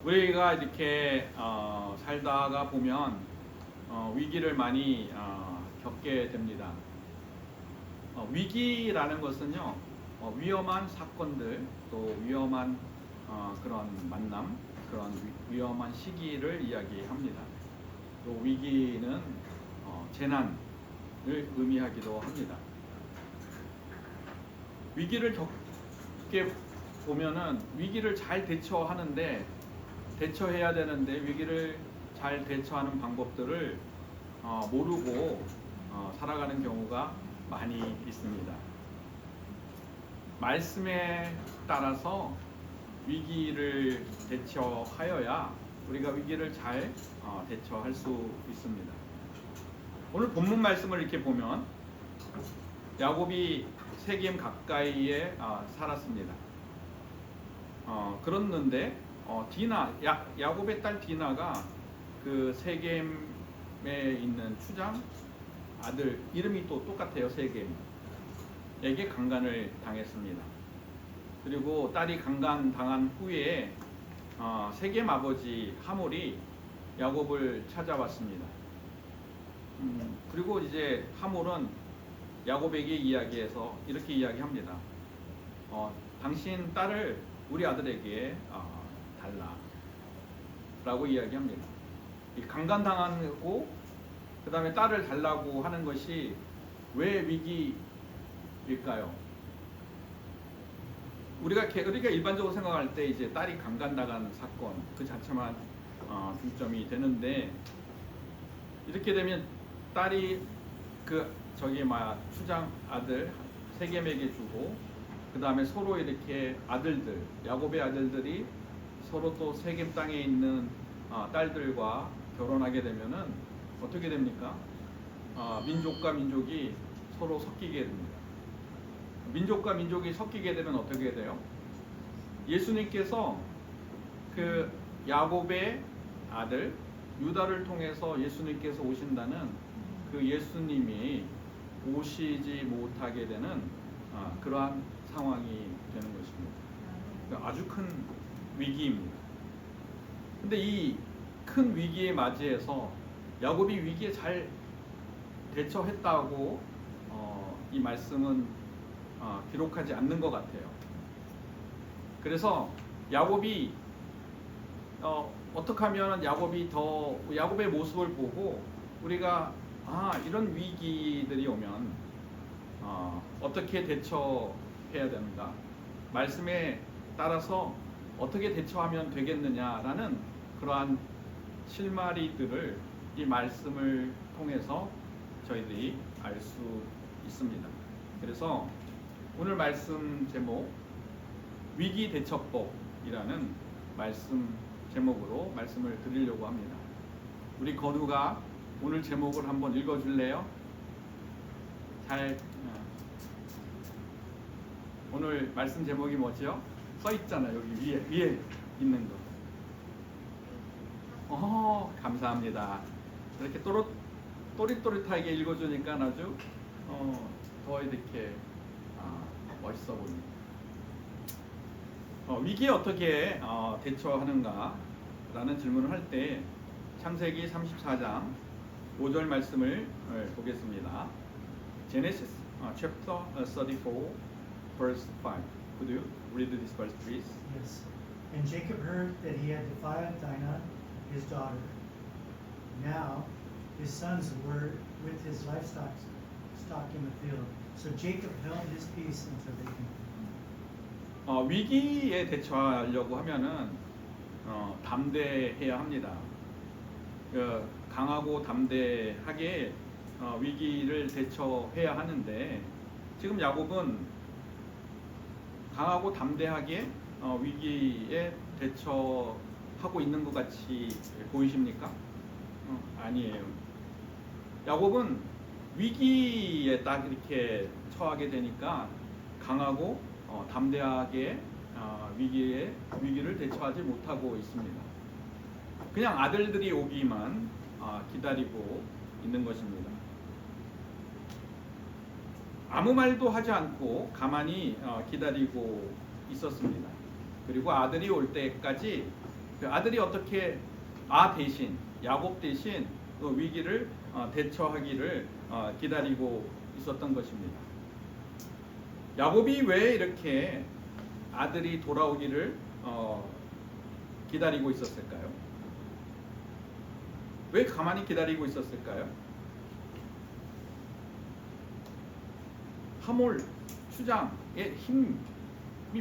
우리가 이렇게 살다가 보면 위기를 많이 겪게 됩니다. 위기라는 것은요, 위험한 사건들, 또 위험한 그런 만남, 그런 위험한 시기를 이야기합니다. 또 위기는 재난을 의미하기도 합니다. 위기를 겪게 보면은 위기를 잘 대처해야 되는데 위기를 잘 대처하는 방법들을 모르고 살아가는 경우가 많이 있습니다. 말씀에 따라서 위기를 대처하여야 우리가 위기를 잘 대처할 수 있습니다. 오늘 본문 말씀을 이렇게 보면 야곱이 세겜 가까이에 살았습니다. 그랬는데 야곱의 딸 디나가 그 세겜에 있는 추장 아들, 이름이 또 똑같아요. 세겜에게 강간을 당했습니다. 그리고 딸이 강간 당한 후에 세겜 아버지 하몰이 야곱을 찾아왔습니다. 그리고 이제 하몰은 야곱에게 이야기해서 이렇게 이야기합니다. 당신 딸을 우리 아들에게 달라 라고 이야기합니다. 이 강간당하고 그 다음에 딸을 달라고 하는 것이 왜 위기일까요? 우리가 일반적으로 생각할 때 이제 딸이 강간당한 사건 그 자체만 중점이 되는데, 이렇게 되면 딸이 추장 아들 세겜에게 주고, 그 다음에 서로 이렇게 아들들, 야곱의 아들들이 서로 또 세겜 땅에 있는 딸들과 결혼하게 되면은 어떻게 됩니까? 민족과 민족이 서로 섞이게 됩니다. 민족과 민족이 섞이게 되면 어떻게 돼요? 예수님께서 그 야곱의 아들 유다를 통해서 예수님께서 오신다는 그 예수님이 오시지 못하게 되는 그러한 상황이 되는 것입니다. 아주 큰 위기입니다. 근데 이 큰 위기에 맞이해서 야곱이 위기에 잘 대처했다고 이 말씀은 기록하지 않는 것 같아요. 그래서 야곱이 어떻게 하면 야곱의 모습을 보고 우리가 이런 위기들이 오면 어떻게 대처해야 됩니다. 말씀에 따라서 어떻게 대처하면 되겠느냐라는 그러한 실마리들을 이 말씀을 통해서 저희들이 알 수 있습니다. 그래서 오늘 말씀 제목 위기 대처법이라는 말씀 제목으로 말씀을 드리려고 합니다. 우리 건우가 오늘 제목을 한번 읽어줄래요? 오늘 말씀 제목이 뭐죠? 써 있잖아요. 여기 위에 있는 거. 감사합니다. 이렇게 또릿또릿하게 읽어주니까 아주 더 이렇게 멋있어 보입니다. 위기에 어떻게 대처하는가 라는 질문을 할 때 창세기 34장 5절 말씀을 보겠습니다. Genesis chapter 34 verse 5. Could you read this verse please? Yes. And Jacob heard that he had defiled Dinah, his daughter. Now his sons were with his livestock in the field. So Jacob held his peace until they came. 위기에 대처하려고 하면은 담대해야 합니다. 강하고 담대하게 위기를 대처해야 하는데, 지금 야곱은 강하고 담대하게 위기에 대처하고 있는 것 같이 보이십니까? 아니에요. 야곱은 위기에 딱 이렇게 처하게 되니까 강하고 담대하게 위기를 대처하지 못하고 있습니다. 그냥 아들들이 오기만 기다리고 있는 것입니다. 아무 말도 하지 않고 가만히 기다리고 있었습니다. 그리고 아들이 올 때까지 그 아들이 어떻게 대신 야곱 대신 그 위기를 대처하기를 기다리고 있었던 것입니다. 야곱이 왜 이렇게 아들이 돌아오기를 기다리고 있었을까요? 왜 가만히 기다리고 있었을까요? 하몰 추장의 힘이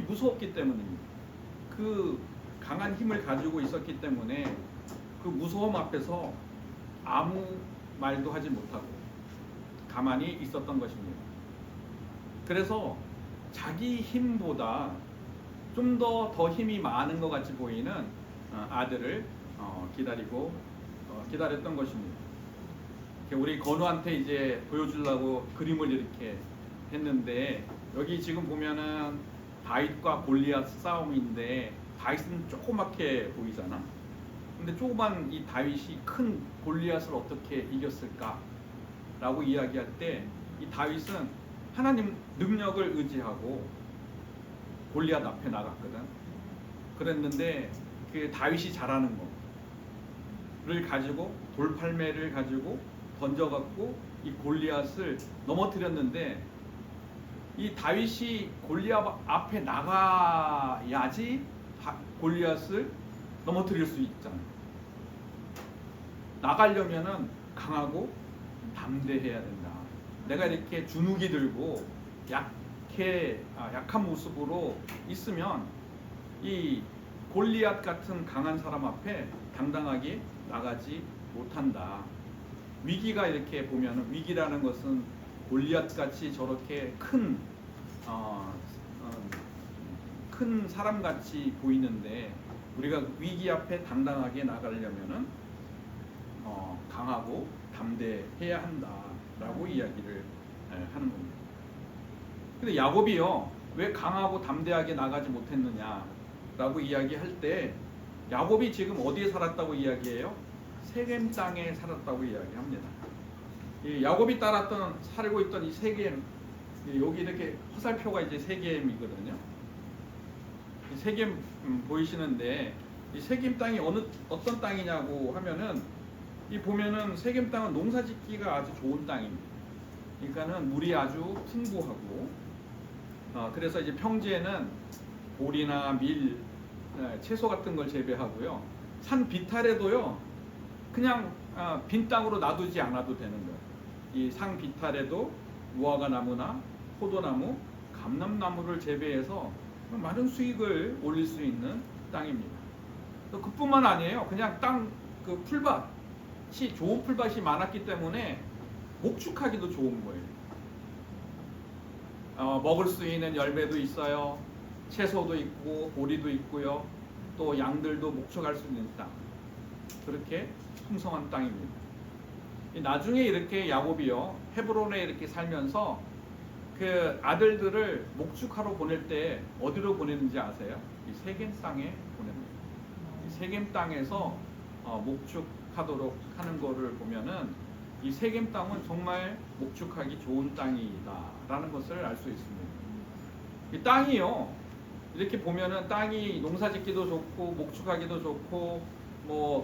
무서웠기 때문입니다. 그 강한 힘을 가지고 있었기 때문에 그 무서움 앞에서 아무 말도 하지 못하고 가만히 있었던 것입니다. 그래서 자기 힘보다 좀 더 힘이 많은 것 같이 보이는 아들을 기다렸던 것입니다. 우리 건우한테 이제 보여주려고 그림을 이렇게 했는데, 여기 지금 보면은 다윗과 골리앗 싸움인데 다윗은 조그맣게 보이잖아. 근데 조그만 이 다윗이 큰 골리앗을 어떻게 이겼을까라고 이야기할 때, 이 다윗은 하나님 능력을 의지하고 골리앗 앞에 나갔거든. 그랬는데 그 다윗이 잘하는 거를 가지고, 돌팔매를 가지고 던져갖고 이 골리앗을 넘어뜨렸는데, 이 다윗이 골리앗 앞에 나가야지 골리앗을 넘어뜨릴 수 있잖아. 나가려면은 강하고 담대해야 된다. 내가 이렇게 주눅이 들고 약한 모습으로 있으면 이 골리앗 같은 강한 사람 앞에 당당하게 나가지 못한다. 위기가 이렇게 보면은, 위기라는 것은 골리앗 같이 저렇게 큰 사람 같이 보이는데, 우리가 위기 앞에 당당하게 나가려면은 강하고 담대해야 한다라고 이야기를 하는 겁니다. 근데 야곱이요, 왜 강하고 담대하게 나가지 못했느냐라고 이야기할 때, 야곱이 지금 어디에 살았다고 이야기해요? 세겜 땅에 살았다고 이야기합니다. 이 야곱이 살고 있던 이 세겜, 여기 이렇게 화살표가 이제 세겜이거든요. 이 세겜 보이시는데, 이 세겜 땅이 어떤 땅이냐고 하면은, 이 보면은 세겜 땅은 농사짓기가 아주 좋은 땅입니다. 그러니까는 물이 아주 풍부하고, 그래서 이제 평지에는 보리나 밀, 채소 같은 걸 재배하고요. 산 비탈에도요, 그냥 빈 땅으로 놔두지 않아도 되는 거예요. 이 산 비탈에도 무화과 나무나 포도나무, 감람나무를 재배해서 많은 수익을 올릴 수 있는 땅입니다. 또 그뿐만 아니에요. 그냥 그 풀밭이, 좋은 풀밭이 많았기 때문에 목축하기도 좋은 거예요. 먹을 수 있는 열매도 있어요. 채소도 있고 보리도 있고요. 또 양들도 목축할 수 있는 땅. 그렇게 풍성한 땅입니다. 나중에 이렇게 야곱이요, 헤브론에 이렇게 살면서 그 아들들을 목축하러 보낼 때 어디로 보내는지 아세요? 이 세겜 땅에 보냅니다. 이 세겜 땅에서 목축하도록 하는 거를 보면은, 이 세겜 땅은 정말 목축하기 좋은 땅이다라는 것을 알 수 있습니다. 이 땅이요, 이렇게 보면은 땅이 농사짓기도 좋고 목축하기도 좋고,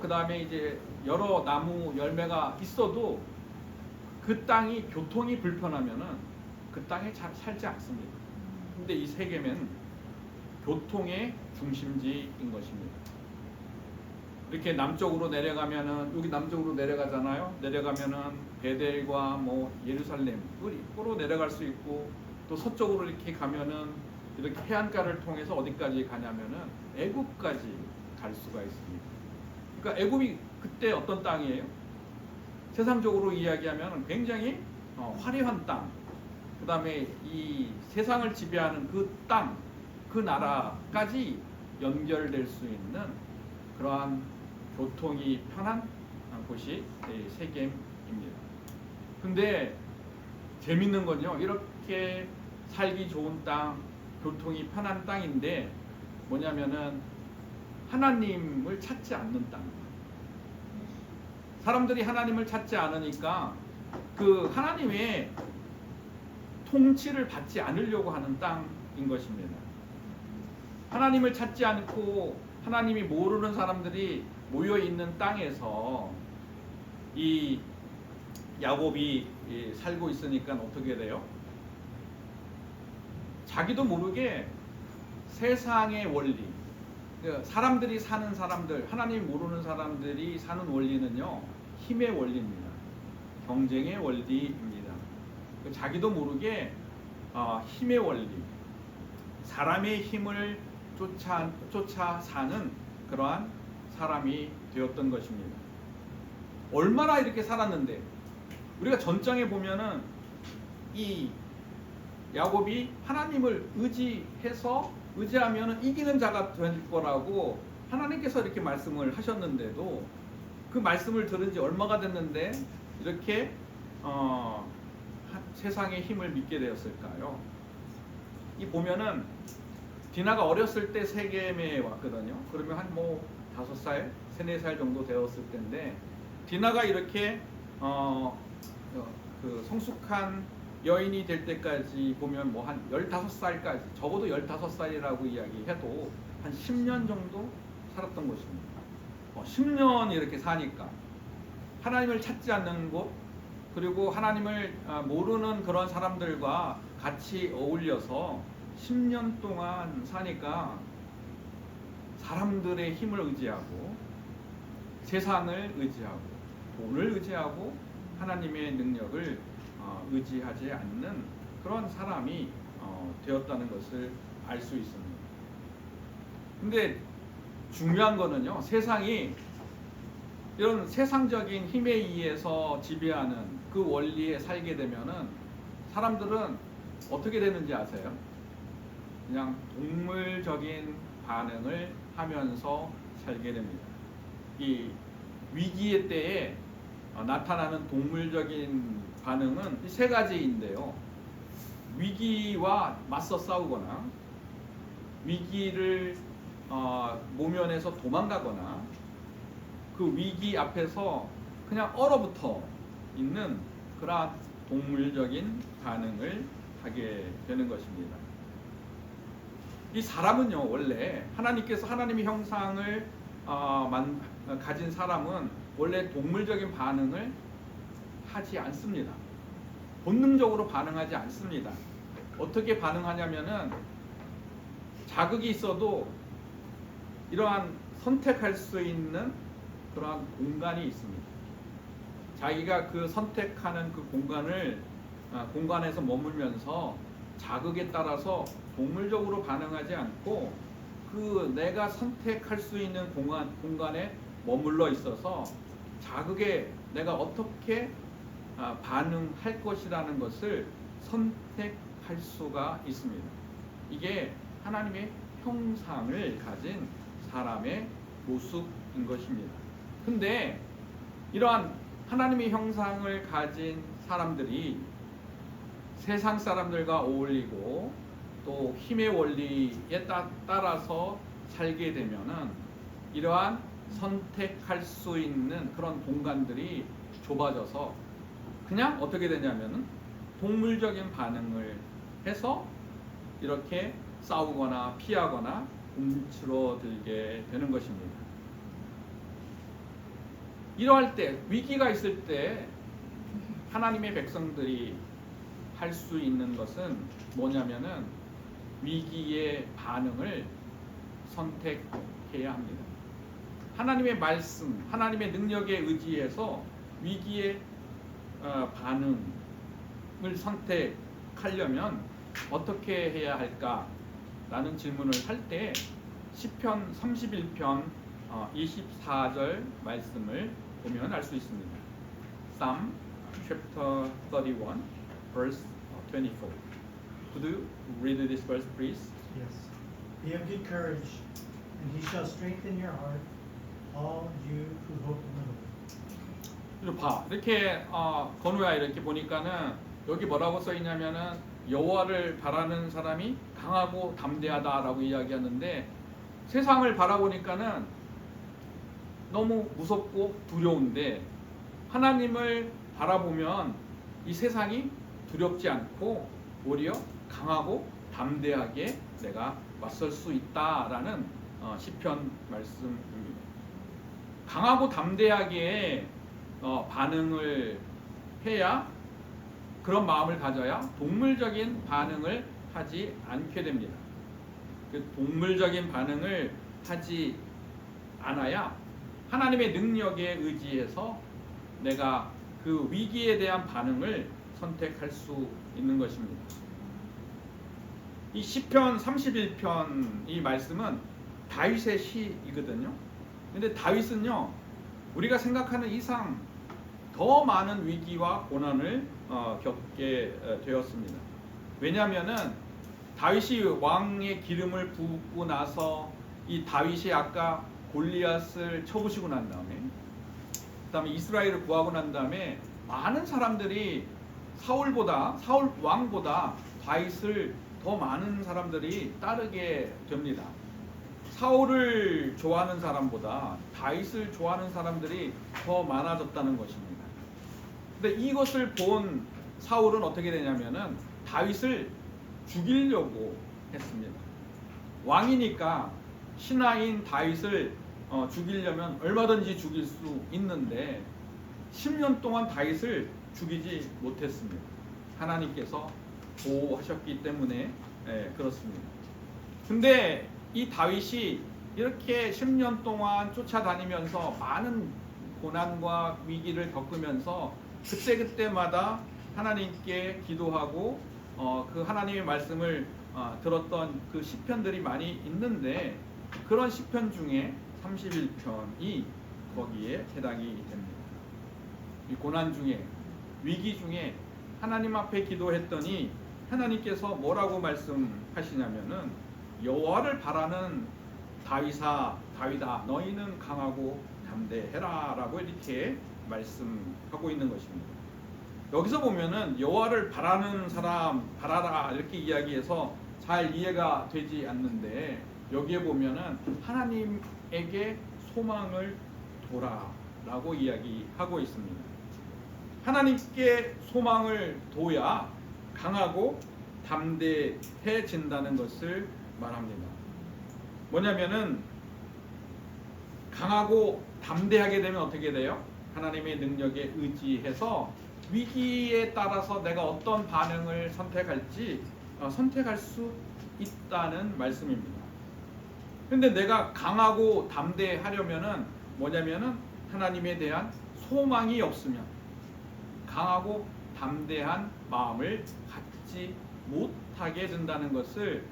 그 다음에 이제 여러 나무 열매가 있어도 그 땅이 교통이 불편하면은 그 땅에 잘 살지 않습니다. 근데 이 세겜은 교통의 중심지인 것입니다. 이렇게 남쪽으로 내려가면은, 여기 남쪽으로 내려가잖아요. 내려가면은 베델과 예루살렘으로 내려갈 수 있고, 또 서쪽으로 이렇게 가면은 이렇게 해안가를 통해서 어디까지 가냐면은 애굽까지 갈 수가 있습니다. 그러니까 애굽이 그때 어떤 땅이에요? 세상적으로 이야기하면 굉장히 화려한 땅, 그 다음에 이 세상을 지배하는 그 땅, 그 나라까지 연결될 수 있는 그러한 교통이 편한 곳이 세겜입니다. 근데 재밌는 건요, 이렇게 살기 좋은 땅, 교통이 편한 땅인데 뭐냐면은 하나님을 찾지 않는 땅. 사람들이 하나님을 찾지 않으니까 그 하나님의 통치를 받지 않으려고 하는 땅인 것입니다. 하나님을 찾지 않고 하나님이 모르는 사람들이 모여 있는 땅에서 이 야곱이 살고 있으니까 어떻게 돼요? 자기도 모르게 세상의 원리, 사람들이 사는 사람들, 하나님 모르는 사람들이 사는 원리는요, 힘의 원리입니다. 경쟁의 원리입니다. 자기도 모르게 힘의 원리, 사람의 힘을 쫓아 사는 그러한 사람이 되었던 것입니다. 얼마나 이렇게 살았는데, 우리가 전장에 보면은 이 야곱이 하나님을 의지하면 이기는 자가 될 거라고 하나님께서 이렇게 말씀을 하셨는데도 그 말씀을 들은 지 얼마가 됐는데 이렇게 세상의 힘을 믿게 되었을까요? 이 보면은 디나가 어렸을 때 세겜에 왔거든요. 그러면 한 5살, 3, 4살 정도 되었을 텐데 디나가 이렇게 그 성숙한 여인이 될 때까지 보면 한 15살까지, 적어도 15살이라고 이야기해도 한 10년 정도 살았던 것입니다. 10년 이렇게 사니까 하나님을 찾지 않는 곳, 그리고 하나님을 모르는 그런 사람들과 같이 어울려서 10년 동안 사니까 사람들의 힘을 의지하고 세상을 의지하고 돈을 의지하고 하나님의 능력을 의지하지 않는 그런 사람이 되었다는 것을 알 수 있습니다. 근데 중요한 거는요, 세상이 이런 세상적인 힘에 의해서 지배하는 그 원리에 살게 되면은 사람들은 어떻게 되는지 아세요? 그냥 동물적인 반응을 하면서 살게 됩니다. 이 위기의 때에 나타나는 동물적인 반응은 이 3가지인데요. 위기와 맞서 싸우거나, 위기를 모면해서 도망가거나, 그 위기 앞에서 그냥 얼어붙어 있는 그러한 동물적인 반응을 하게 되는 것입니다. 이 사람은요, 원래 하나님께서 하나님의 형상을 가진 사람은 원래 동물적인 반응을 하지 않습니다. 본능적으로 반응하지 않습니다. 어떻게 반응하냐면은 자극이 있어도 이러한 선택할 수 있는 그러한 공간이 있습니다. 자기가 그 선택하는 그 공간에서 머물면서 자극에 따라서 동물적으로 반응하지 않고 그 내가 선택할 수 있는 공간에 머물러 있어서 자극에 내가 어떻게 반응할 것이라는 것을 선택할 수가 있습니다. 이게 하나님의 형상을 가진 사람의 모습인 것입니다. 근데 이러한 하나님의 형상을 가진 사람들이 세상 사람들과 어울리고 또 힘의 원리에 따라서 살게 되면은 이러한 선택할 수 있는 그런 공간들이 좁아져서 그냥 어떻게 되냐면은 동물적인 반응을 해서 이렇게 싸우거나 피하거나 움츠러들게 되는 것입니다. 이러할 때, 위기가 있을 때 하나님의 백성들이 할 수 있는 것은 뭐냐면은 위기의 반응을 선택해야 합니다. 하나님의 말씀, 하나님의 능력에 의지해서 위기의 반응을 선택하려면 어떻게 해야 할까라는 질문을 할 때 시편 31편 24절 말씀을 보면 알 수 있습니다. Psalm chapter 31 verse 24. Could you read this verse, please? Yes. Be of good courage, and he shall strengthen your heart, all you who hope in the Lord. 이렇게 건우야 이렇게 보니까는 여기 뭐라고 써 있냐면은 여호와를 바라는 사람이 강하고 담대하다라고 이야기하는데 세상을 바라보니까는 너무 무섭고 두려운데 하나님을 바라보면 이 세상이 두렵지 않고 오히려 강하고 담대하게 내가 맞설 수 있다라는 시편 말씀입니다. 강하고 담대하게 반응을 해야, 그런 마음을 가져야 동물적인 반응을 하지 않게 됩니다. 그 동물적인 반응을 하지 않아야 하나님의 능력에 의지해서 내가 그 위기에 대한 반응을 선택할 수 있는 것입니다. 이 시편 31편 이 말씀은 다윗의 시이거든요. 근데 다윗은요, 우리가 생각하는 이상 더 많은 위기와 고난을 겪게 되었습니다. 왜냐하면은 다윗이 왕의 기름을 붓고 나서 이 다윗이 아까 골리앗을 쳐부시고 난 다음에, 그다음에 이스라엘을 구하고 난 다음에 많은 사람들이 사울 왕보다 다윗을 더 많은 사람들이 따르게 됩니다. 사울을 좋아하는 사람보다 다윗을 좋아하는 사람들이 더 많아졌다는 것입니다. 근데 이것을 본 사울은 어떻게 되냐면은 다윗을 죽이려고 했습니다. 왕이니까 신하인 다윗을 죽이려면 얼마든지 죽일 수 있는데 10년 동안 다윗을 죽이지 못했습니다. 하나님께서 보호하셨기 때문에 그렇습니다. 근데 이 다윗이 이렇게 10년 동안 쫓아다니면서 많은 고난과 위기를 겪으면서 그때마다 하나님께 기도하고 그 하나님의 말씀을 들었던 그 시편들이 많이 있는데, 그런 시편 중에 31편이 거기에 해당이 됩니다. 이 고난 중에, 위기 중에 하나님 앞에 기도했더니 하나님께서 뭐라고 말씀하시냐면은, 여호와를 바라는 다윗아 너희는 강하고 담대해라 라고 이렇게 말씀하고 있는 것입니다. 여기서 보면은 여호와를 바라는 사람 바라라 이렇게 이야기해서 잘 이해가 되지 않는데, 여기에 보면은 하나님에게 소망을 둬라 라고 이야기하고 있습니다. 하나님께 소망을 둬야 강하고 담대해진다는 것을 말합니다. 뭐냐면은 강하고 담대하게 되면 어떻게 돼요? 하나님의 능력에 의지해서 위기에 따라서 내가 어떤 반응을 선택할지 선택할 수 있다는 말씀입니다. 근데 내가 강하고 담대하려면은 뭐냐면은 하나님에 대한 소망이 없으면 강하고 담대한 마음을 갖지 못하게 된다는 것을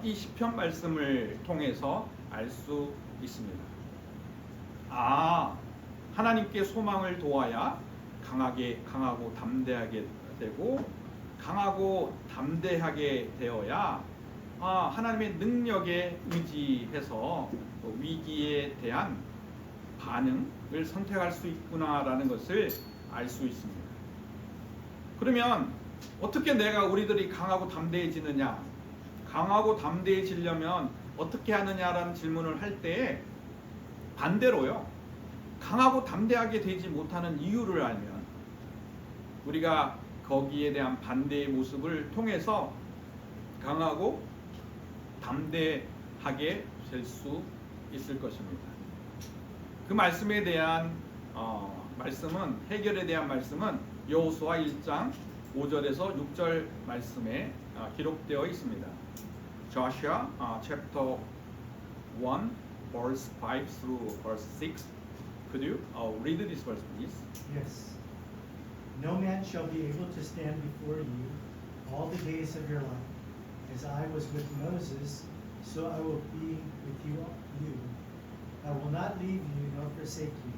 이 시편 말씀을 통해서 알 수 있습니다. 하나님께 소망을 도와야 강하고 담대하게 되고, 강하고 담대하게 되어야 하나님의 능력에 의지해서 위기에 대한 반응을 선택할 수 있구나라는 것을 알 수 있습니다. 그러면 어떻게 우리들이 강하고 담대해지느냐, 강하고 담대해지려면 어떻게 하느냐라는 질문을 할 때, 반대로요, 강하고 담대하게 되지 못하는 이유를 알면 우리가 거기에 대한 반대의 모습을 통해서 강하고 담대하게 될 수 있을 것입니다. 그 말씀에 대한 해결에 대한 말씀은 여호수아 1장 5절에서 6절 말씀에 기록되어 있습니다. Joshua chapter 1 verse 5 through verse 6. Could you read this verse, please? Yes. No man shall be able to stand before you all the days of your life. As I was with Moses, so I will be with you. I will not leave you nor forsake you.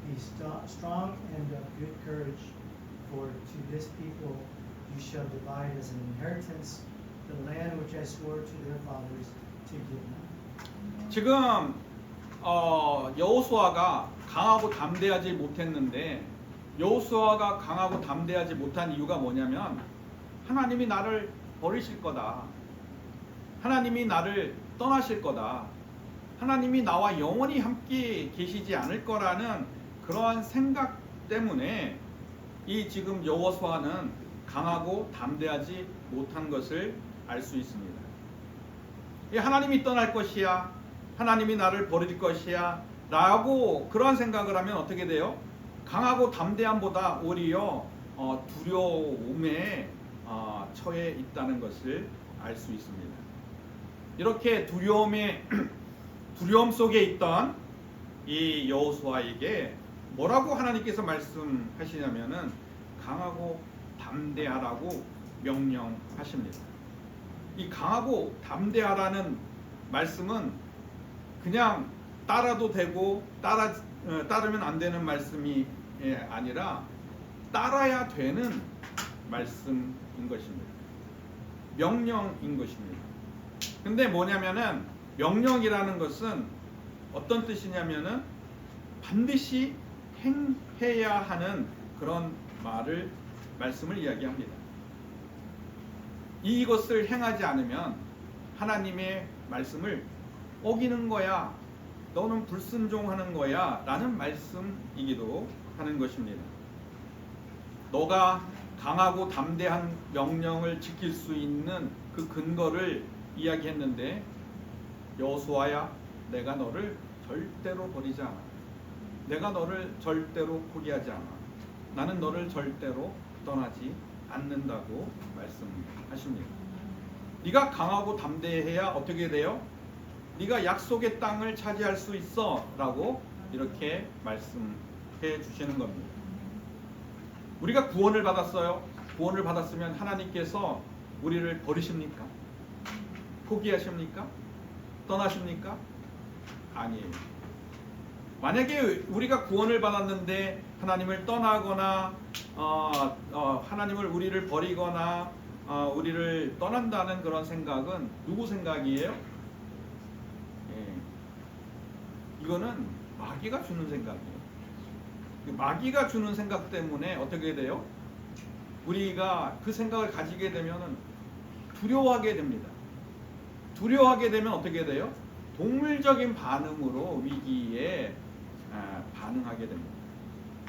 Be strong and of good courage, for to this people you shall divide as an inheritance the land which I swore to their fathers to give them. 지금 여호수아가 강하고 담대하지 못했는데, 여호수아가 강하고 담대하지 못한 이유가 뭐냐면 하나님이 나를 버리실 거다, 하나님이 나를 떠나실 거다, 하나님이 나와 영원히 함께 계시지 않을 거라는 그러한 생각 때문에 이 지금 여호수아는 강하고 담대하지 못한 것을 알 수 있습니다. 하나님이 떠날 것이야, 하나님이 나를 버릴 것이야 라고 그러한 생각을 하면 어떻게 돼요? 강하고 담대함보다 오히려 두려움에 처해 있다는 것을 알 수 있습니다. 이렇게 두려움 속에 있던 이 여호수아에게 뭐라고 하나님께서 말씀하시냐면은 강하고 담대하라고 명령하십니다. 이 강하고 담대하라는 말씀은 그냥 따라도 되고 따르면 안 되는 말씀이 아니라 따라야 되는 말씀인 것입니다. 명령인 것입니다. 근데 뭐냐면은 명령이라는 것은 어떤 뜻이냐면은 반드시 행해야 하는 그런 말씀을 이야기합니다. 이것을 행하지 않으면 하나님의 말씀을 어기는 거야, 너는 불순종하는 거야 라는 말씀이기도 하는 것입니다. 너가 강하고 담대한 명령을 지킬 수 있는 그 근거를 이야기했는데, 여호수아야, 내가 너를 절대로 버리지 않아. 내가 너를 절대로 포기하지 않아. 나는 너를 절대로 떠나지 않는다고 말씀하십니다. 네가 강하고 담대해야 어떻게 돼요? 네가 약속의 땅을 차지할 수 있어 라고 이렇게 말씀해 주시는 겁니다. 우리가 구원을 받았어요. 구원을 받았으면 하나님께서 우리를 버리십니까? 포기하십니까? 떠나십니까? 아니에요. 만약에 우리가 구원을 받았는데 하나님을 떠나거나 하나님을 우리를 버리거나 우리를 떠난다는 그런 생각은 누구 생각이에요? 이거는 마귀가 주는 생각이에요. 마귀가 주는 생각 때문에 어떻게 돼요? 우리가 그 생각을 가지게 되면 두려워하게 됩니다. 두려워하게 되면 어떻게 돼요? 동물적인 반응으로 위기에 반응하게 됩니다.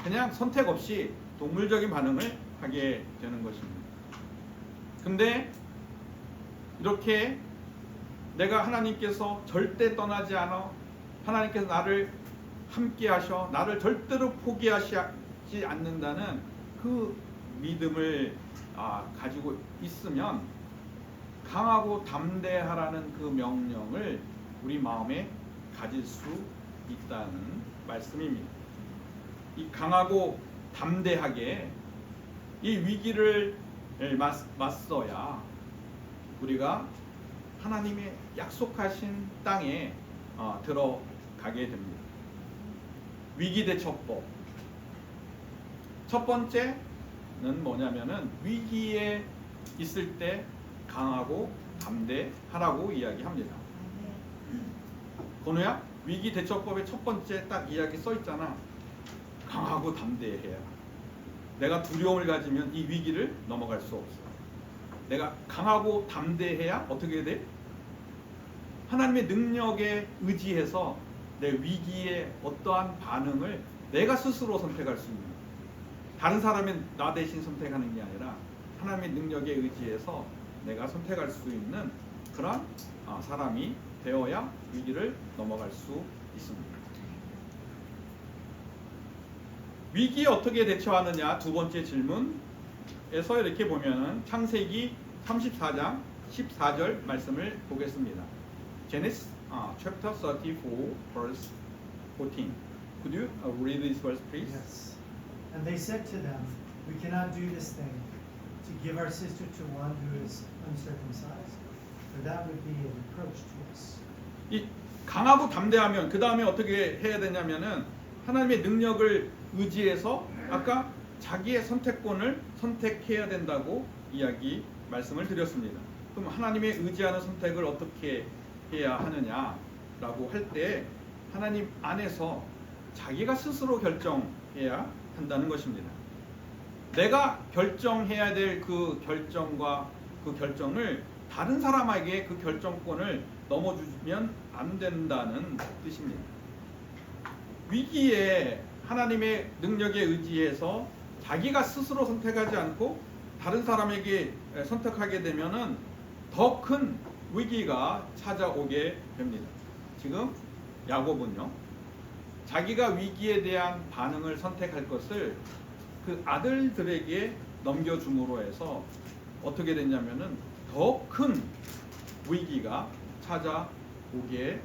그냥 선택 없이 동물적인 반응을 하게 되는 것입니다. 근데 이렇게 내가 하나님께서 절대 떠나지 않아, 하나님께서 나를 함께 하셔, 나를 절대로 포기하지 않는다는 그 믿음을 가지고 있으면 강하고 담대하라는 그 명령을 우리 마음에 가질 수 있다는 말씀입니다. 이 강하고 담대하게 이 위기를 맞서야 우리가 하나님의 약속하신 땅에 들어가게 됩니다. 위기대처법. 첫 번째는 뭐냐면은 위기에 있을 때 강하고 담대하라고 이야기합니다. 건우야, 위기대처법의 첫 번째 딱 이야기 써 있잖아. 강하고 담대해야. 내가 두려움을 가지면 이 위기를 넘어갈 수 없어. 내가 강하고 담대해야 어떻게 돼? 하나님의 능력에 의지해서 내 위기에 어떠한 반응을 내가 스스로 선택할 수 있는, 다른 사람이 나 대신 선택하는 게 아니라 하나님의 능력에 의지해서 내가 선택할 수 있는 그런 사람이 되어야 위기를 넘어갈 수 있습니다. 위기에 어떻게 대처하느냐, 두 번째 질문에서 이렇게 보면은 창세기 34장 14절 말씀을 보겠습니다. Genesis chapter 34 verse 14. Could you read this verse, please? Yes. And they said to them, we cannot do this thing, to give our sister to one who is uncircumcised, for that would be a reproach to us. 이 강하고 담대하면 그 다음에 어떻게 해야 되냐면은 하나님의 능력을 의지해서 아까 자기의 선택권을 선택해야 된다고 말씀을 드렸습니다. 그럼 하나님의 의지하는 선택을 어떻게 해야 하느냐라고 할 때 하나님 안에서 자기가 스스로 결정해야 한다는 것입니다. 내가 결정해야 될 그 결정과 그 결정을 다른 사람에게 그 결정권을 넘어주면 안 된다는 뜻입니다. 위기에 하나님의 능력에 의지해서 자기가 스스로 선택하지 않고 다른 사람에게 선택하게 되면은 더 큰 위기가 찾아오게 됩니다. 지금 야곱은요, 자기가 위기에 대한 반응을 선택할 것을 그 아들들에게 넘겨줌으로 해서 어떻게 됐냐면은 더 큰 위기가 찾아오게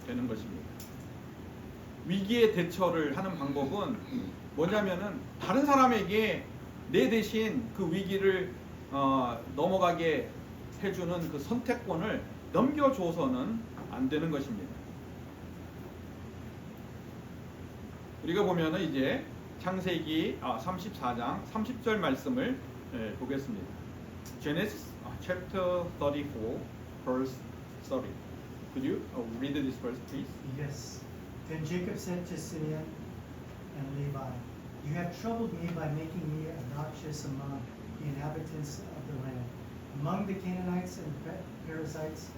되는 것입니다. 위기에 대처를 하는 방법은 뭐냐면은 다른 사람에게 내 대신 그 위기를 넘어가게 해주는 그 선택권을 넘겨줘서는 안 되는 것입니다. 우리가 보면은 이제 창세기 34장 30절 말씀을 보겠습니다. Genesis chapter 34 verse 30. Could you read this verse, please? Yes. Then Jacob said to Simeon and Levi, "You have troubled me by making me obnoxious among the inhabitants of the land, among the Canaanites and Perizzites,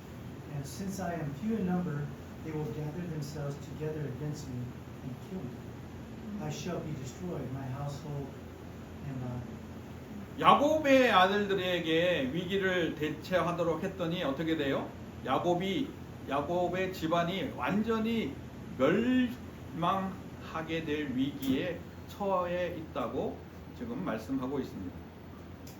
and since I am few in number, they will gather themselves together against me and kill me. I shall be destroyed, my household and I." 야곱의 아들들에게 위기를 대처하도록 했더니 어떻게 돼요? 야곱의 집안이 완전히 멸망하게 될 위기에 처해 있다고 지금 말씀하고 있습니다.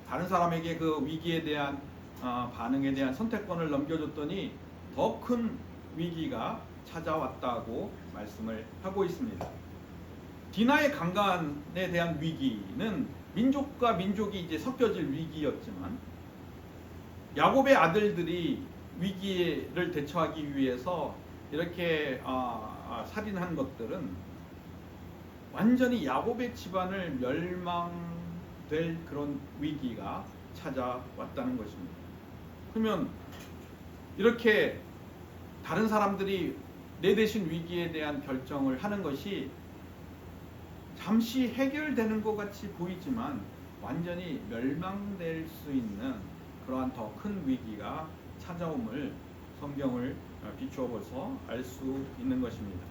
다른 사람에게 그 위기에 대한 반응에 대한 선택권을 넘겨줬더니 더 큰 위기가 찾아왔다고 말씀을 하고 있습니다. 디나의 강간에 대한 위기는 민족과 민족이 이제 섞여질 위기였지만 야곱의 아들들이 위기를 대처하기 위해서 이렇게 살인한 것들은 완전히 야곱의 집안을 멸망될 그런 위기가 찾아왔다는 것입니다. 그러면 이렇게 다른 사람들이 내 대신 위기에 대한 결정을 하는 것이 잠시 해결되는 것 같이 보이지만 완전히 멸망될 수 있는 그러한 더 큰 위기가 찾아옴을 성경을 비추어 보서 알 수 있는 것입니다.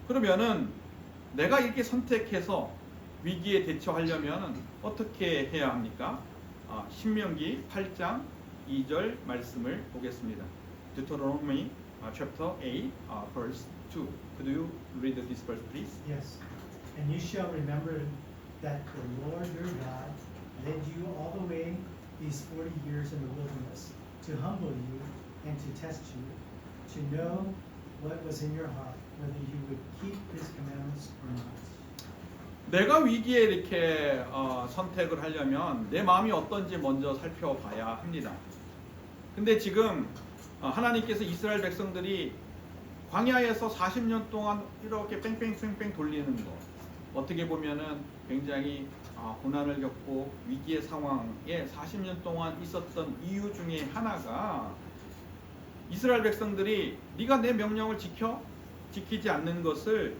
그러면은 내가 이렇게 선택해서 위기에 대처하려면 어떻게 해야 합니까? 신명기 8장 2절 말씀을 보겠습니다. Deuteronomy chapter 8 verse 2. Could you read this verse, please? Yes. And you shall remember that the Lord your God led you all the way these 40 years in the wilderness to humble you and to test you, to know what was in your heart, whether you would keep his commandments or not. 내가 위기에 이렇게 선택을 하려면 내 마음이 어떤지 먼저 살펴봐야 합니다. 근데 지금 하나님께서 이스라엘 백성들이 광야에서 40년 동안 이렇게 뺑뺑뺑뺑 돌리는 것, 어떻게 보면은 굉장히 고난을 겪고 위기의 상황에 40년 동안 있었던 이유 중에 하나가 이스라엘 백성들이 네가 내 명령을 지키지 않는 것을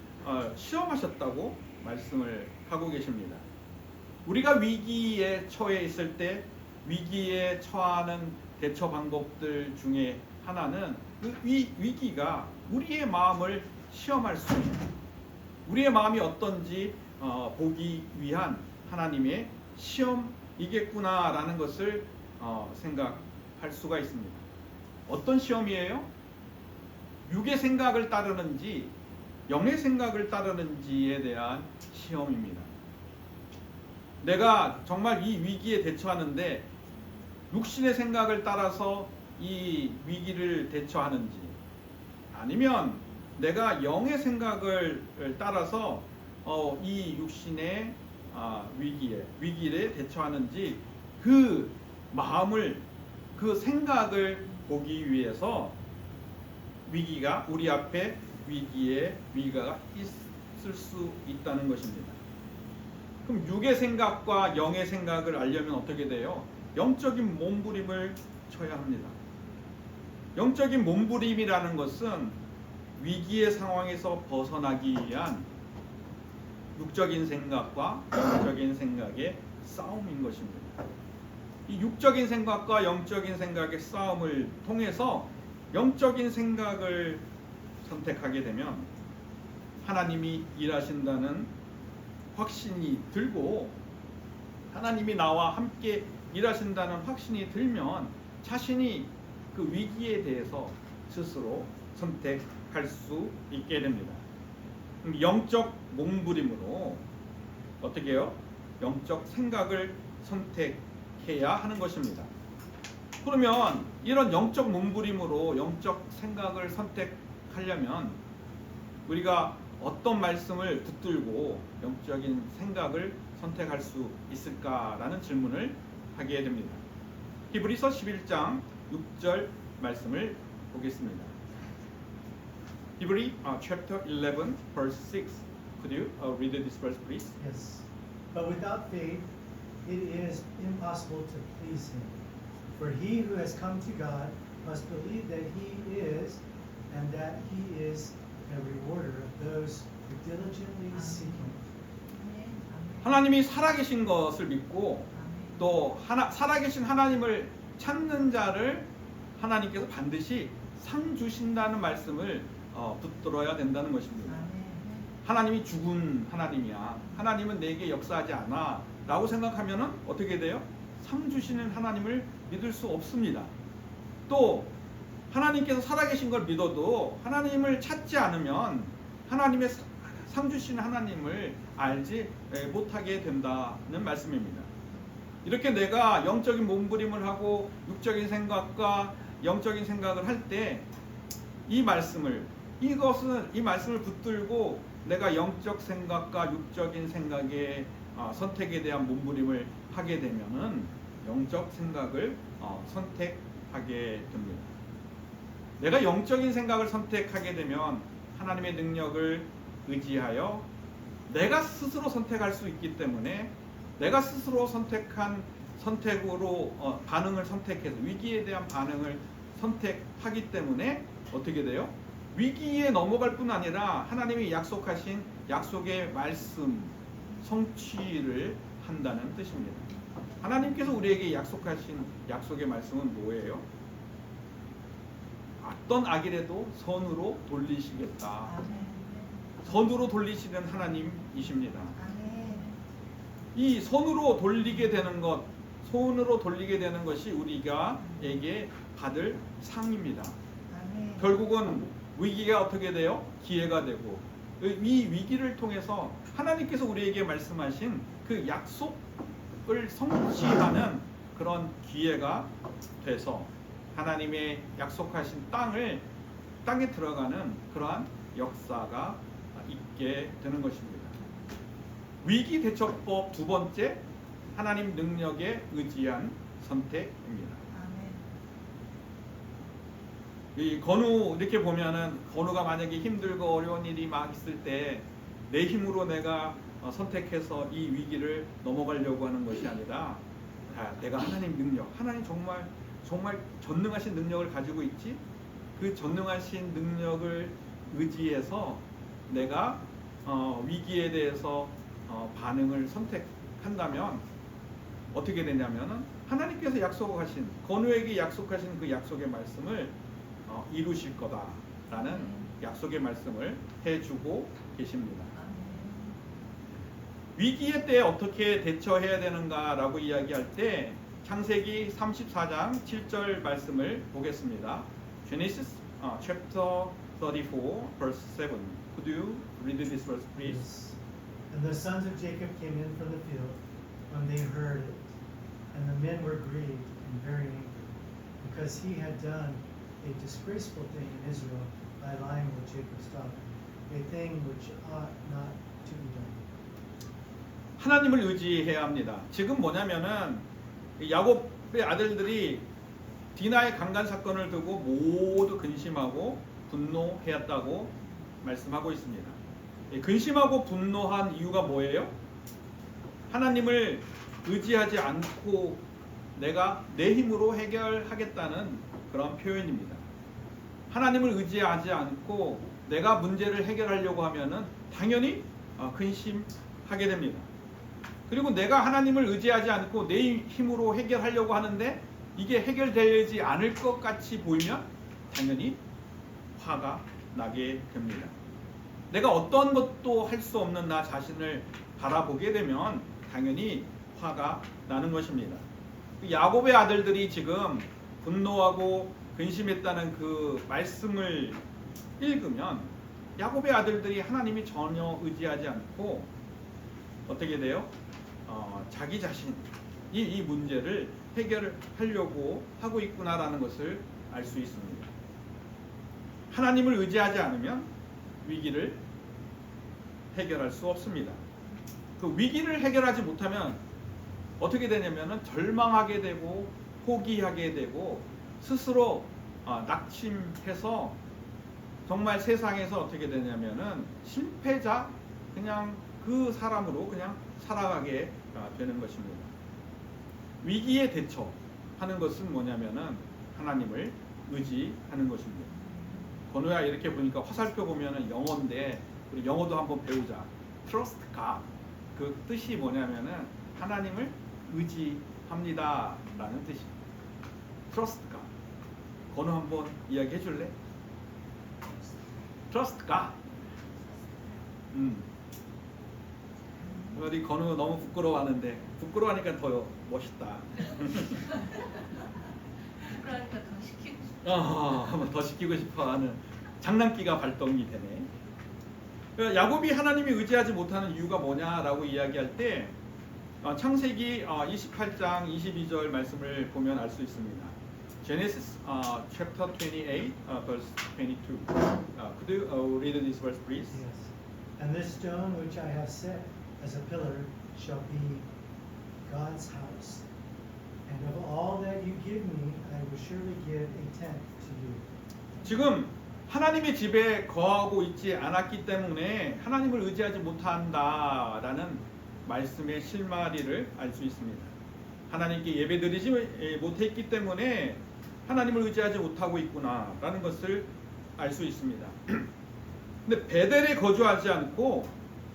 시험하셨다고 말씀을 하고 계십니다. 우리가 위기에 처해 있을 때 위기에 처하는 대처 방법들 중에 하나는 그 위기가 우리의 마음을 시험할 수 있는, 우리의 마음이 어떤지 보기 위한 하나님의 시험이겠구나라는 것을 생각할 수가 있습니다. 어떤 시험이에요? 육의 생각을 따르는지 영의 생각을 따르는지에 대한 시험입니다. 내가 정말 이 위기에 대처하는데 육신의 생각을 따라서 이 위기를 대처하는지, 아니면 내가 영의 생각을 따라서 이 육신의 위기에 대처하는지, 그 마음을, 그 생각을 보기 위해서 위기가 우리 앞에 위기가 있을 수 있다는 것입니다. 그럼 육의 생각과 영의 생각을 알려면 어떻게 돼요? 영적인 몸부림을 쳐야 합니다. 영적인 몸부림이라는 것은 위기의 상황에서 벗어나기 위한 육적인 생각과 영적인 생각의 싸움인 것입니다. 이 육적인 생각과 영적인 생각의 싸움을 통해서 영적인 생각을 선택하게 되면 하나님이 일하신다는 확신이 들고, 하나님이 나와 함께 일하신다는 확신이 들면 자신이 그 위기에 대해서 스스로 선택할 수 있게 됩니다. 영적 몸부림으로 어떻게 해요? 영적 생각을 선택해야 하는 것입니다. 그러면 이런 영적 몸부림으로 영적 생각을 선택하려면 우리가 어떤 말씀을 붙들고 영적인 생각을 선택할 수 있을까라는 질문을 하게 됩니다. 히브리서 11장 6절 말씀을 보겠습니다. 히브리 chapter 11 verse 6. Could you read this verse please? Yes. But without faith, it is impossible to please him. For he who has come to God must believe that he is, and that he is a rewarder of those who diligently seek him. 하나님이 살아계신 것을 믿고 또 살아계신 하나님을 찾는 자를 하나님께서 반드시 상 주신다는 말씀을 붙들어야 된다는 것입니다. 하나님이 죽은 하나님이야. 하나님은 내게 역사하지 않아. 라고 생각하면은 어떻게 돼요? 상 주시는 하나님을 믿을 수 없습니다. 또 하나님께서 살아계신 걸 믿어도 하나님을 찾지 않으면 하나님의 상 주시는 하나님을 알지 못하게 된다는 말씀입니다. 이렇게 내가 영적인 몸부림을 하고 육적인 생각과 영적인 생각을 할 때 이 말씀을 붙들고 내가 영적 생각과 육적인 생각의 선택에 대한 몸부림을 하게 되면은 영적 생각을 선택하게 됩니다. 내가 영적인 생각을 선택하게 되면 하나님의 능력을 의지하여 내가 스스로 선택할 수 있기 때문에 내가 스스로 선택한 선택으로 반응을 선택해서 위기에 대한 반응을 선택하기 때문에 어떻게 돼요? 위기에 넘어갈 뿐 아니라 하나님이 약속하신 약속의 말씀 성취를 한다는 뜻입니다. 하나님께서 우리에게 약속하신 약속의 말씀은 뭐예요? 어떤 악이라도 선으로 돌리시겠다. 선으로 돌리시는 하나님이십니다. 이 선으로 돌리게 되는 것이 우리가에게 받을 상입니다. 결국은 위기가 어떻게 돼요? 기회가 되고 이 위기를 통해서 하나님께서 우리에게 말씀하신 그 약속을 성취하는 그런 기회가 돼서 하나님의 약속하신 땅에 들어가는 그러한 역사가 있게 되는 것입니다. 위기 대처법 두 번째, 하나님 능력에 의지한 선택입니다. 이 건우 이렇게 보면은 건우가 만약에 힘들고 어려운 일이 막 있을 때 내 힘으로 내가 선택해서 이 위기를 넘어가려고 하는 것이 아니라 내가 하나님 능력, 하나님 정말 전능하신 능력을 가지고 있지? 그 전능하신 능력을 의지해서 내가 위기에 대해서 반응을 선택한다면 어떻게 되냐면은 하나님께서 약속하신 건우에게 약속하신 그 약속의 말씀을 이루실 거다라는 약속의 말씀을 해주고 계십니다. 위기의 때 어떻게 대처해야 되는가라고 이야기할 때 창세기 34장 7절 말씀을 보겠습니다. Genesis chapter 34 verse 7. Could you read this verse please? Yes. And the sons of Jacob came in from the field when they heard it, and the men were grieved and very angry, because he had done a disgraceful thing in Israel by lying with Jacob's daughter, a thing which ought not to be done. 하나님을 의지해야 합니다. 지금 뭐냐면은 야곱의 아들들이 디나의 강간 사건을 두고 모두 근심하고 분노해왔다고 말씀하고 있습니다. 근심하고 분노한 이유가 뭐예요? 하나님을 의지하지 않고 내가 내 힘으로 해결하겠다는 그런 표현입니다. 하나님을 의지하지 않고 내가 문제를 해결하려고 하면은 당연히 근심하게 됩니다. 그리고 내가 하나님을 의지하지 않고 내 힘으로 해결하려고 하는데 이게 해결되지 않을 것 같이 보이면 당연히 화가 나게 됩니다. 내가 어떤 것도 할 수 없는 나 자신을 바라보게 되면 당연히 화가 나는 것입니다. 야곱의 아들들이 지금 분노하고 근심했다는 그 말씀을 읽으면 야곱의 아들들이 하나님이 전혀 의지하지 않고 어떻게 돼요? 자기 자신 이 문제를 해결하려고 하고 있구나라는 것을 알 수 있습니다. 하나님을 의지하지 않으면 위기를 해결할 수 없습니다. 그 위기를 해결하지 못하면 어떻게 되냐면은 절망하게 되고 포기하게 되고 스스로 낙심해서 정말 세상에서 어떻게 되냐면은 실패자 그냥 그 사람으로 그냥 살아가게 되는 것입니다. 위기에 대처하는 것은 뭐냐면은 하나님을 의지하는 것입니다. 건우야 이렇게 보니까 화살표 보면은 영어인데 우리 영어도 한번 배우자. Trust God. 그 뜻이 뭐냐면은 하나님을 의지합니다 라는 뜻입니다. Trust God. 건우 한번 이야기해 줄래? Trust God. 우리 건우 너무 부끄러워하는데 부끄러워하니까 더 멋있다. 그러니까 더 시키고 싶어. 한번 더 시키고 싶어하는 장난기가 발동이 되네. 야곱이 하나님이 의지하지 못하는 이유가 뭐냐라고 이야기할 때 창세기 28장 22절 말씀을 보면 알 수 있습니다. Genesis chapter 28 verse 22. Could you read this verse please? Yes. And this stone which I have set as a pillar shall be God's house. And of all that you give me, I will surely give a tenth to you. 지금 하나님의 집에 거하고 있지 않았기 때문에 하나님을 의지하지 못한다라는 말씀의 실마리를 알 수 있습니다. 하나님께 예배드리지 못했기 때문에 하나님을 의지하지 못하고 있구나라는 것을 알 수 있습니다. 근데 베델에 거주하지 않고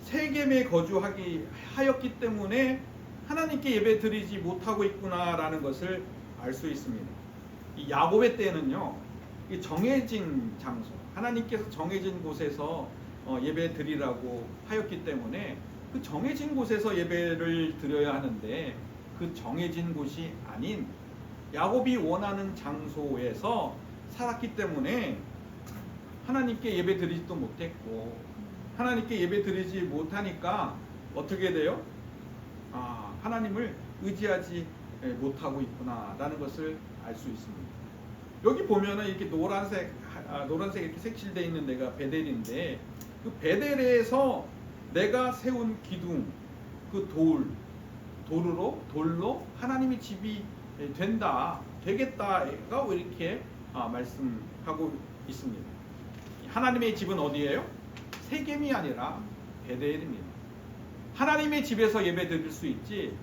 세겜에 거주하였기 때문에 하나님께 예배드리지 못하고 있구나라는 것을 알 수 있습니다. 이 야곱의 때는요, 이 정해진 장소, 하나님께서 정해진 곳에서 예배 드리라고 하였기 때문에 그 정해진 곳에서 예배를 드려야 하는데 그 정해진 곳이 아닌 야곱이 원하는 장소에서 살았기 때문에 하나님께 예배 드리지도 못했고 하나님께 예배 드리지 못하니까 어떻게 돼요? 하나님을 의지하지 못하고 있구나라는 것을 알 수 있습니다. 여기 보면은 이렇게 노란색 이렇게 색칠되어 있는 데가 베델인데 그 베델에서 내가 세운 기둥 그 돌로 하나님의 집이 되겠다가 이렇게 말씀하고 있습니다. 하나님의 집은 어디예요? 세겜이 아니라 베델입니다. 하나님의 집에서 예배 드릴 수 있지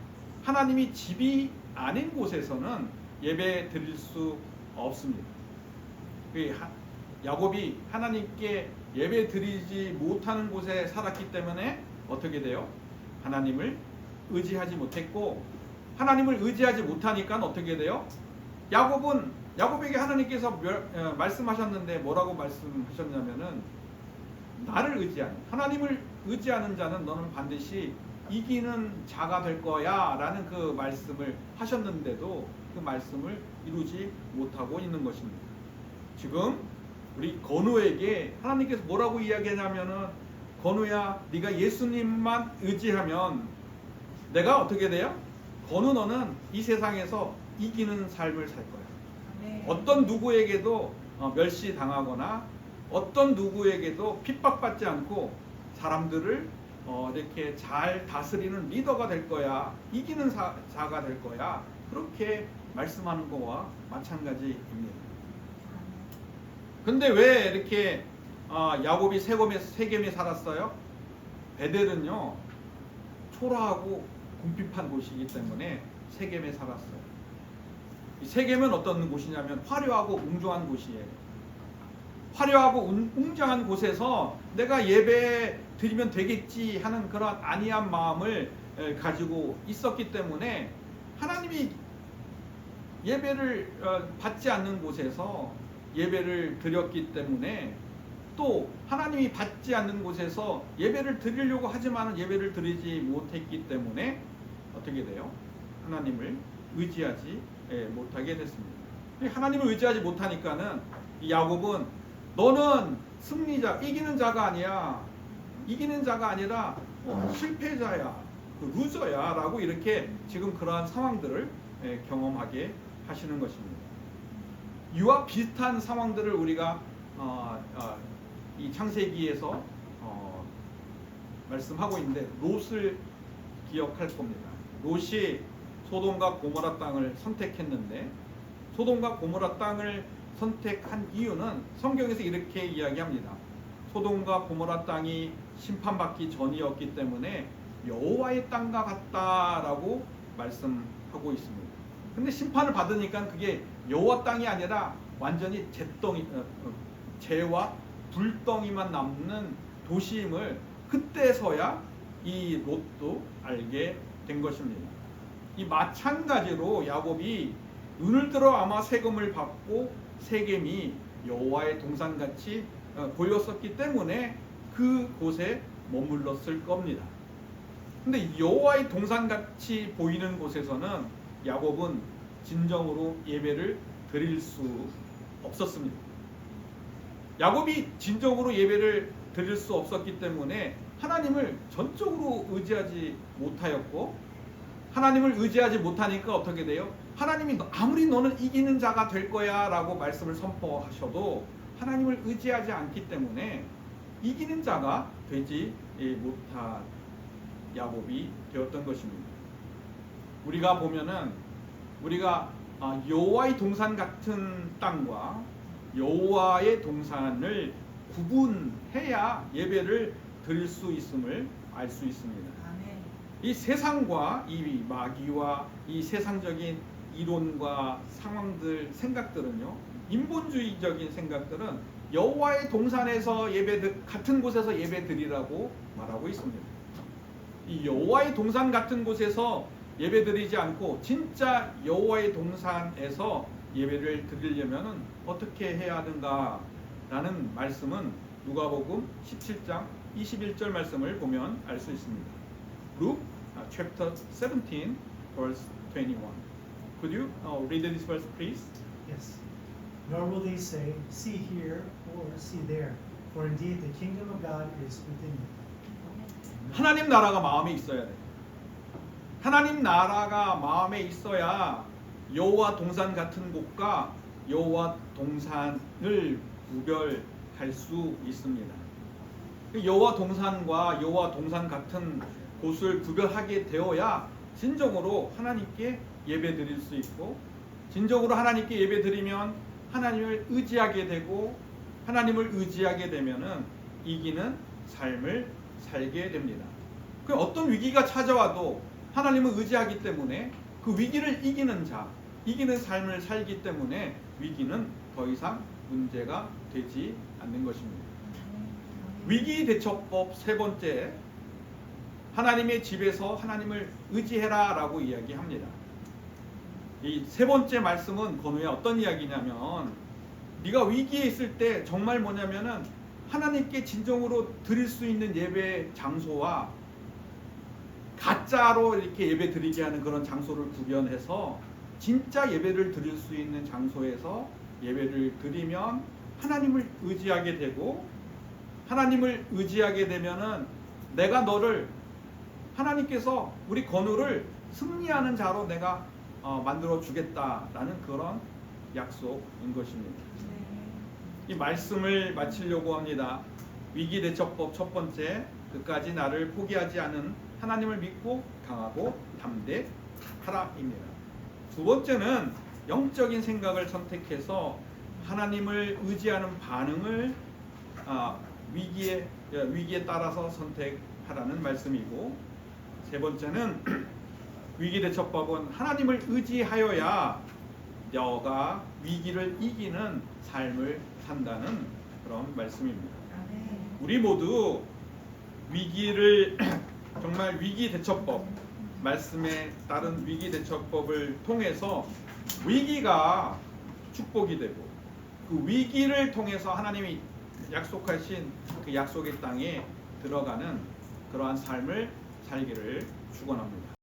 하나님이 집이 아닌 곳에서는 예배 드릴 수 없습니다. 야곱이 하나님께 예배 드리지 못하는 곳에 살았기 때문에 어떻게 돼요? 하나님을 의지하지 못했고 하나님을 의지하지 못하니까 어떻게 돼요? 야곱에게 하나님께서 말씀하셨는데 뭐라고 말씀하셨냐면은 나를 의지하는 하나님을 의지하는 자는 너는 반드시 이기는 자가 될 거야 라는 그 말씀을 하셨는데도 그 말씀을 이루지 못하고 있는 것입니다. 지금 우리 건우에게 하나님께서 뭐라고 이야기하냐면은 건우야 네가 예수님만 의지하면 내가 어떻게 돼요? 건우 너는 이 세상에서 이기는 삶을 살 거야. 네. 어떤 누구에게도 멸시당하거나 어떤 누구에게도 핍박받지 않고 사람들을 이렇게 잘 다스리는 리더가 될 거야. 이기는 자가 될 거야. 그렇게 말씀하는 거와 마찬가지입니다. 근데 왜 이렇게 야곱이 세겜에 살았어요? 베델은요 초라하고 궁핍한 곳이기 때문에 세겜에 살았어요. 이 세겜은 어떤 곳이냐면 화려하고 웅장한 곳이에요. 화려하고 웅장한 곳에서 내가 예배 드리면 되겠지 하는 그런 안이한 마음을 가지고 있었기 때문에 하나님이 예배를 받지 않는 곳에서 예배를 드렸기 때문에 또 하나님이 받지 않는 곳에서 예배를 드리려고 하지만 예배를 드리지 못했기 때문에 어떻게 돼요? 하나님을 의지하지 못하게 됐습니다. 하나님을 의지하지 못하니까는 이 야곱은 너는 승리자, 이기는 자가 아니야. 이기는 자가 아니라 실패자야, 그 루저야 라고 이렇게 지금 그러한 상황들을 경험하게 하시는 것입니다. 이와 비슷한 상황들을 우리가 이 창세기에서 말씀하고 있는데 롯을 기억할 겁니다. 롯이 소돔과 고모라 땅을 선택했는데 소돔과 고모라 땅을 선택한 이유는 성경에서 이렇게 이야기합니다. 소돔과 고모라 땅이 심판받기 전이었기 때문에 여호와의 땅과 같다라고 말씀하고 있습니다. 근데 심판을 받으니까 그게 여호와 땅이 아니라 완전히 재와 불덩이만 남는 도시임을 그때서야 이 롯도 알게 된 것입니다. 이 마찬가지로 야곱이 눈을 들어 아마 세금을 받고 세겜이 여호와의 동산같이 보였었기 때문에 그곳에 머물렀을 겁니다. 근데 여호와의 동산같이 보이는 곳에서는 야곱은 진정으로 예배를 드릴 수 없었습니다. 야곱이 진정으로 예배를 드릴 수 없었기 때문에 하나님을 전적으로 의지하지 못하였고, 하나님을 의지하지 못하니까 어떻게 돼요? 하나님이 아무리 너는 이기는 자가 될 거야 라고 말씀을 선포하셔도 하나님을 의지하지 않기 때문에 이기는 자가 되지 못한 야곱이 되었던 것입니다. 우리가 보면은 우리가 여호와의 동산 같은 땅과 여호와의 동산을 구분해야 예배를 드릴 수 있음을 알 수 있습니다. 아멘. 이 세상과 이 마귀와 이 세상적인 이론과 상황들, 생각들은요, 인본주의적인 생각들은 여호와의 동산에서 같은 곳에서 예배 드리라고 말하고 있습니다. 이 여호와의 동산 같은 곳에서 예배 드리지 않고 진짜 여호와의 동산에서 예배를 드리려면 어떻게 해야 하는가 라는 말씀은 누가복음 17장 21절 말씀을 보면 알 수 있습니다. Luke chapter 17 verse 21. Could you read this verse please? Yes. Nor will they say, see here or see there, for indeed the kingdom of God is within you. 하나님 나라가 마음에 있어야 돼. 하나님 나라가 마음에 있어야 여호와 동산 같은 곳과 여호와 동산을 구별할 수 있습니다. 여호와 동산과 여호와 동산 같은 곳을 구별하게 되어야 진정으로 하나님께 예배 드릴 수 있고, 진정으로 하나님께 예배 드리면 하나님을 의지하게 되고, 하나님을 의지하게 되면은 이기는 삶을 살게 됩니다. 그 어떤 위기가 찾아와도 하나님을 의지하기 때문에 그 위기를 이기는 자, 이기는 삶을 살기 때문에 위기는 더 이상 문제가 되지 않는 것입니다. 위기 대처법 세 번째, 하나님의 집에서 하나님을 의지해라 라고 이야기합니다. 이 세 번째 말씀은 권후에 어떤 이야기냐면, 네가 위기에 있을 때 정말 뭐냐면은 하나님께 진정으로 드릴 수 있는 예배 장소와 가짜로 이렇게 예배 드리게 하는 그런 장소를 구별해서 진짜 예배를 드릴 수 있는 장소에서 예배를 드리면 하나님을 의지하게 되고, 하나님을 의지하게 되면은 내가 너를, 하나님께서 우리 건우를 승리하는 자로 내가 만들어 주겠다라는 그런 약속인 것입니다. 이 말씀을 마치려고 합니다. 위기대처법 첫 번째, 끝까지 나를 포기하지 않은 하나님을 믿고 강하고 담대하라입니다. 두 번째는 영적인 생각을 선택해서 하나님을 의지하는 반응을 위기에 따라서 선택하라는 말씀이고, 세 번째는 위기대처법은 하나님을 의지하여야 너가 위기를 이기는 삶을 산다는 그런 말씀입니다. 우리 모두 위기를 정말 위기대처법, 말씀에 따른 위기대처법을 통해서 위기가 축복이 되고, 그 위기를 통해서 하나님이 약속하신 그 약속의 땅에 들어가는 그러한 삶을 살기를 축원합니다.